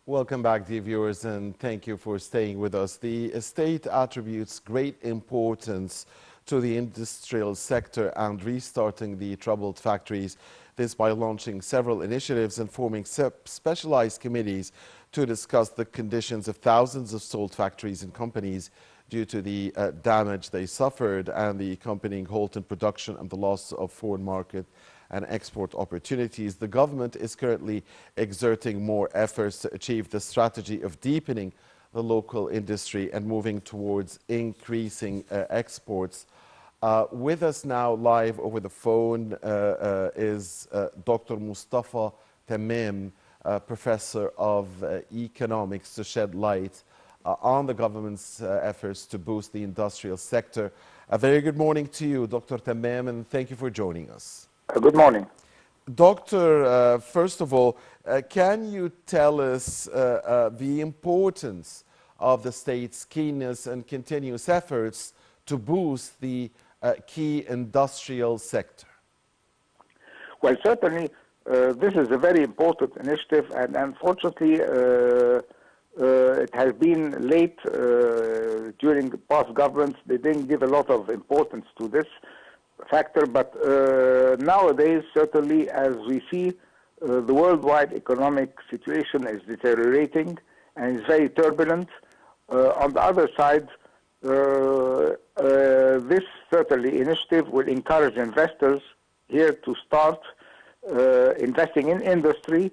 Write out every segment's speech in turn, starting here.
Welcome back, dear viewers, and thank you for staying with us. The state attributes great importance to the industrial sector and restarting the troubled factories. This by launching several initiatives and forming specialized committees to discuss the conditions of thousands of salt factories and companies due to the damage they suffered and the accompanying halt in production and the loss of foreign market and export opportunities. The government is currently exerting more efforts to achieve the strategy of deepening the local industry and moving towards increasing exports. With us now live over the phone is Dr. Mostafa Tammam, Professor of Economics, to shed light on the government's efforts to boost the industrial sector. A very good morning to you, Dr. Tammam, and thank you for joining us. Good morning. Doctor, first of all, can you tell us the importance of the state's keenness and continuous efforts to boost the key industrial sector? Well, certainly, this is a very important initiative, and unfortunately, it has been late during the past governments. They didn't give a lot of importance to this factor, but nowadays, certainly, as we see, the worldwide economic situation is deteriorating and is very turbulent. On the other side, this certainly initiative will encourage investors here to start investing in industry,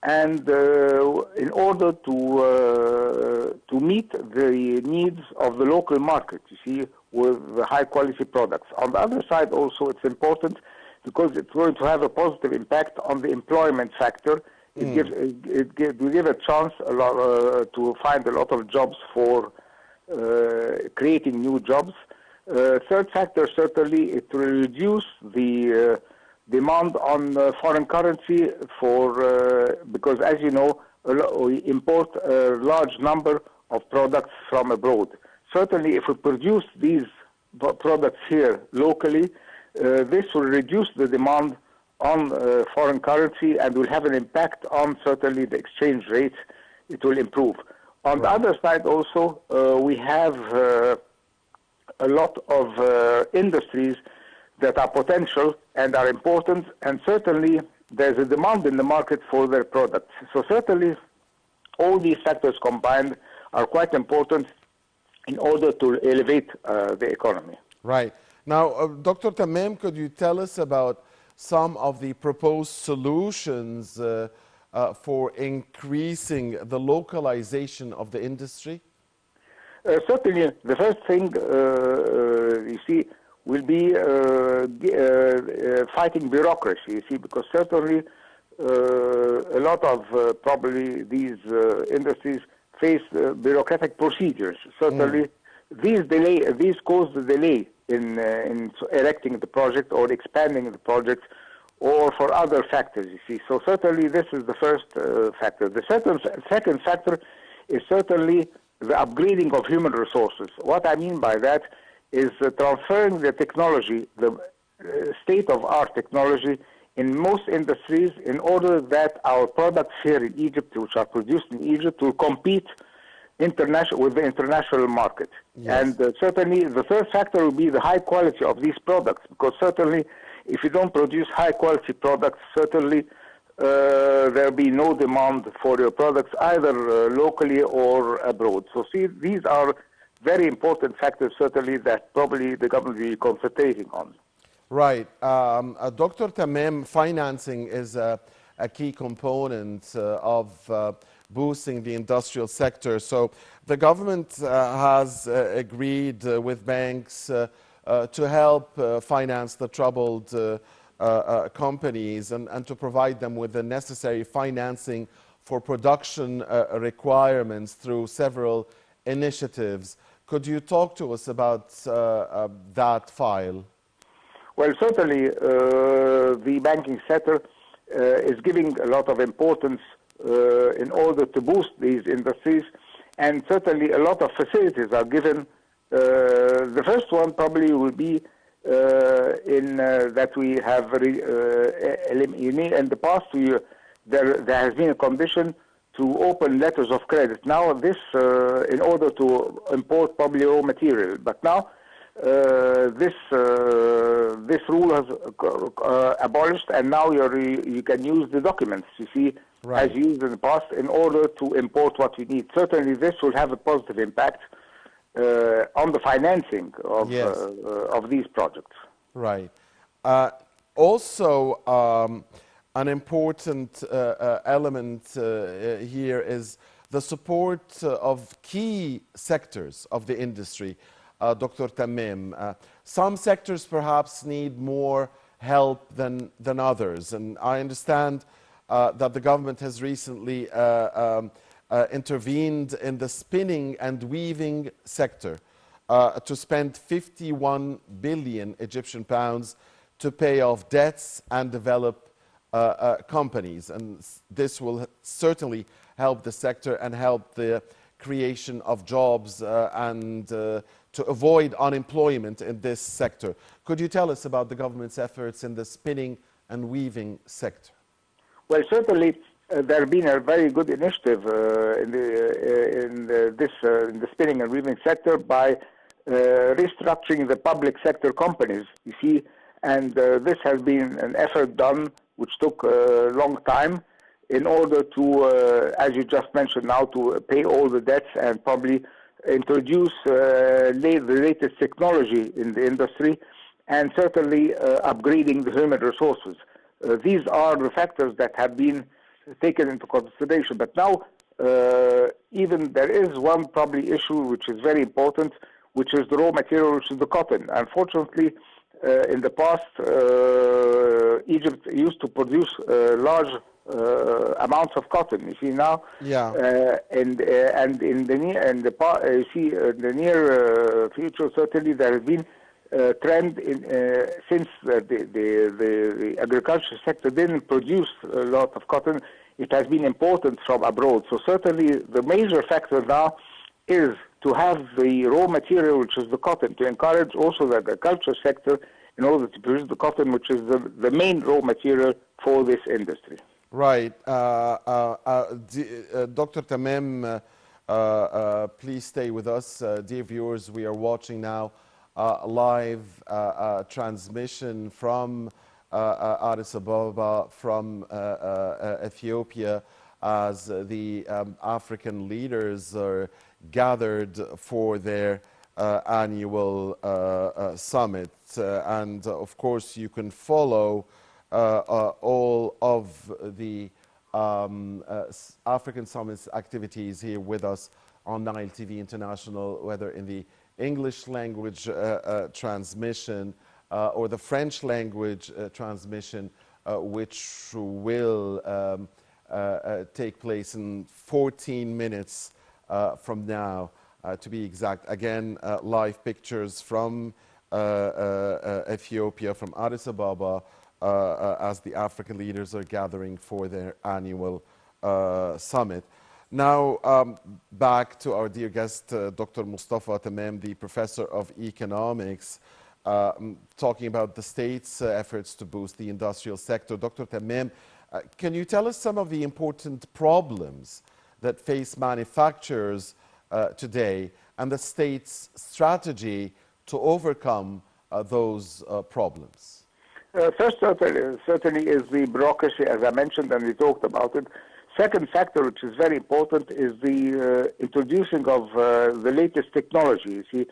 and in order to meet the needs of the local market, you see, with the high-quality products. On the other side, also, it's important because it's going to have a positive impact on the employment factor. It will give a chance to find a lot of jobs for creating new jobs. Third factor, certainly, it will reduce the demand on foreign currency because, as you know, we import a large number of products from abroad. Certainly, if we produce these products here locally, this will reduce the demand on foreign currency and will have an impact on certainly the exchange rate. It will improve. On the other side also, we have a lot of industries that are potential and are important, and certainly there's a demand in the market for their products. So certainly all these factors combined are quite important in order to elevate the economy. Right. Now, Dr. Tammam, could you tell us about some of the proposed solutions for increasing the localization of the industry? Certainly, the first thing, you see, will be fighting bureaucracy, you see, because certainly a lot of probably these industries face bureaucratic procedures. Certainly, these cause the delay in erecting the project or expanding the project, or for other factors, you see. So certainly this is the first factor. The second factor is certainly the upgrading of human resources. What I mean by that is transferring the technology, the state-of-art technology in most industries in order that our products here in Egypt, which are produced in Egypt, will compete with the international market. Yes. And certainly the third factor will be the high quality of these products, because certainly if you don't produce high quality products, certainly there will be no demand for your products either locally or abroad. So see, these are very important factors certainly that probably the government will be concentrating on. Right. Dr. Tammam, financing is a key component of boosting the industrial sector. So the government has agreed with banks to help finance the troubled companies and to provide them with the necessary financing for production requirements through several initiatives. Could you talk to us about that file? Well, certainly the banking sector is giving a lot of importance in order to boost these industries, and certainly a lot of facilities are given. The first one probably will be that we have in the past there has been a condition to open letters of credit. Now this, in order to import probably raw material, but now this rule has abolished, and now you can use the documents, you see, Right. as used in the past, in order to import what we need. Certainly this will have a positive impact on the financing Yes. of these projects. Right. Also, an important element here is the support of key sectors of the industry. Dr. Tammam, some sectors perhaps need more help than others, and I understand that the government has recently intervened in the spinning and weaving sector to spend 51 billion Egyptian pounds to pay off debts and develop companies. And this will certainly help the sector and help the creation of jobs and to avoid unemployment in this sector. Could you tell us about the government's efforts in the spinning and weaving sector? Well, certainly there has been a very good initiative in the spinning and weaving sector by restructuring the public sector companies, you see, and this has been an effort done which took a long time in order to, as you just mentioned now, to pay all the debts and probably introduce the latest technology in the industry, and certainly upgrading the human resources. These are the factors that have been taken into consideration. But now, even there is one probably issue which is very important, which is the raw material, which is the cotton. Unfortunately, in the past, Egypt used to produce large amounts of cotton. You see now, Yeah. and in the near future, certainly there has been trend in, since the agriculture sector didn't produce a lot of cotton, it has been imported from abroad. So certainly the major factor now is to have the raw material, which is the cotton, to encourage also the agriculture sector in order to produce the cotton, which is the main raw material for this industry. Right. Dr. Tammam, please stay with us. Dear viewers, we are watching now live transmission from Addis Ababa, from Ethiopia, as the African leaders are gathered for their annual summit. And of course, you can follow all of the African Summit's activities here with us on Nile TV International, whether in the English language transmission or the French language transmission, which will take place in 14 minutes from now, to be exact. Again, live pictures from Ethiopia, from Addis Ababa, as the African leaders are gathering for their annual summit. Now, back to our dear guest, Dr. Mostafa Tammam, the professor of economics, talking about the state's efforts to boost the industrial sector. Dr. Tammam, can you tell us some of the important problems that face manufacturers today and the state's strategy to overcome those problems? First, certainly is the bureaucracy, as I mentioned, and we talked about it. Second factor, which is very important, is the introducing of the latest technology, you see,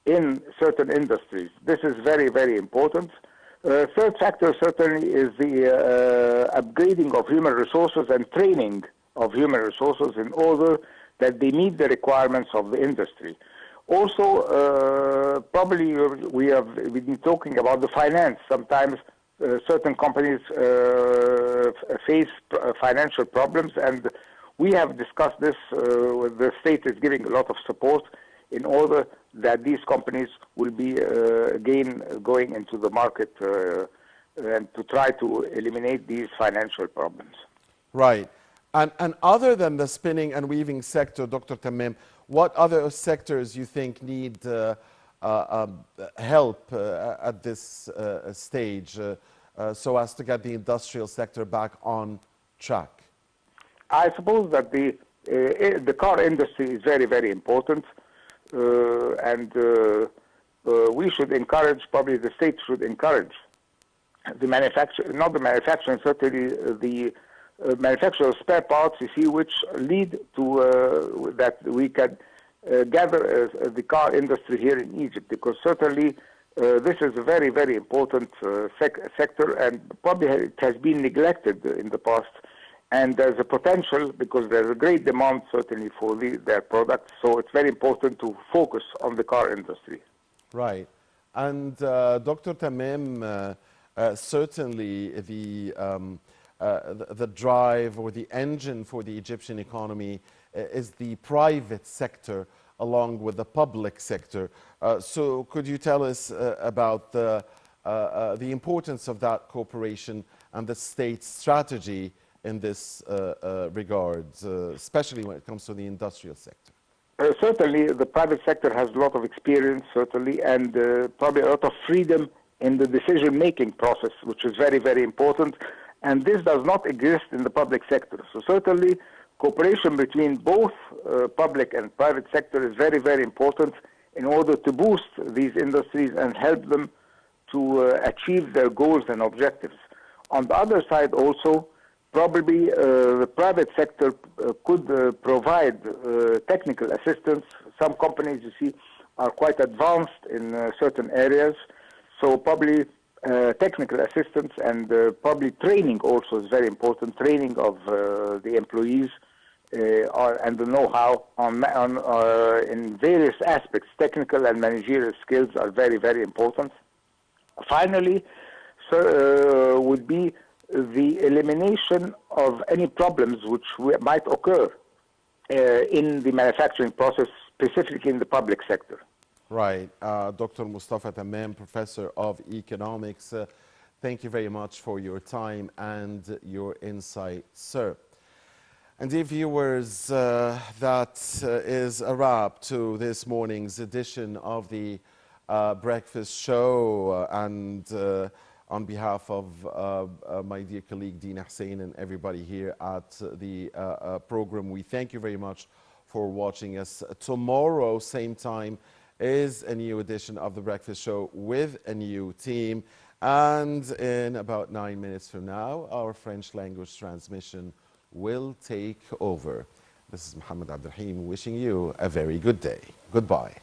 in certain industries. This is very, very important. Third factor, certainly, is the upgrading of human resources and training of human resources in order that they meet the requirements of the industry. Also, probably we've been talking about the finance. Sometimes certain companies face financial problems, and we have discussed this. The state is giving a lot of support in order that these companies will be again going into the market and to try to eliminate these financial problems. Right. And other than the spinning and weaving sector, Dr. Tammam, what other sectors you think need help at this stage so as to get the industrial sector back on track? I suppose that the car industry is very, very important, and we should encourage, probably the state should encourage the manufacture, not the manufacturing, certainly the manufacture of spare parts, you see, which lead to that we can gather the car industry here in Egypt, because certainly this is a very, very important sector, and probably it has been neglected in the past. And there's a potential, because there's a great demand certainly for their products, so it's very important to focus on the car industry. Right. And Dr. Tammam, certainly the drive or the engine for the Egyptian economy is the private sector along with the public sector. So could you tell us about the importance of that cooperation and the state's strategy in this regard, especially when it comes to the industrial sector? Certainly, the private sector has a lot of experience, certainly, and probably a lot of freedom in the decision-making process, which is very, very important. And this does not exist in the public sector. So certainly, cooperation between both public and private sector is very, very important in order to boost these industries and help them to achieve their goals and objectives. On the other side also, probably the private sector could provide technical assistance. Some companies, you see, are quite advanced in certain areas. So probably technical assistance and probably training also is very important. Training of the employees and the know-how in various aspects, technical and managerial skills are very, very important. Finally, would be the elimination of any problems which might occur in the manufacturing process, specifically in the public sector. Right. Dr. Mostafa Tammam, Professor of Economics, thank you very much for your time and your insight, sir. And dear viewers, that is a wrap to this morning's edition of the Breakfast Show. And on behalf of my dear colleague Dina Hussein and everybody here at the program, we thank you very much for watching us. Tomorrow, same time, is a new edition of the Breakfast Show with a new team. And in about 9 minutes from now, our French language transmission will take over. This is Mohammed Abdelrahim wishing you a very good day. Goodbye.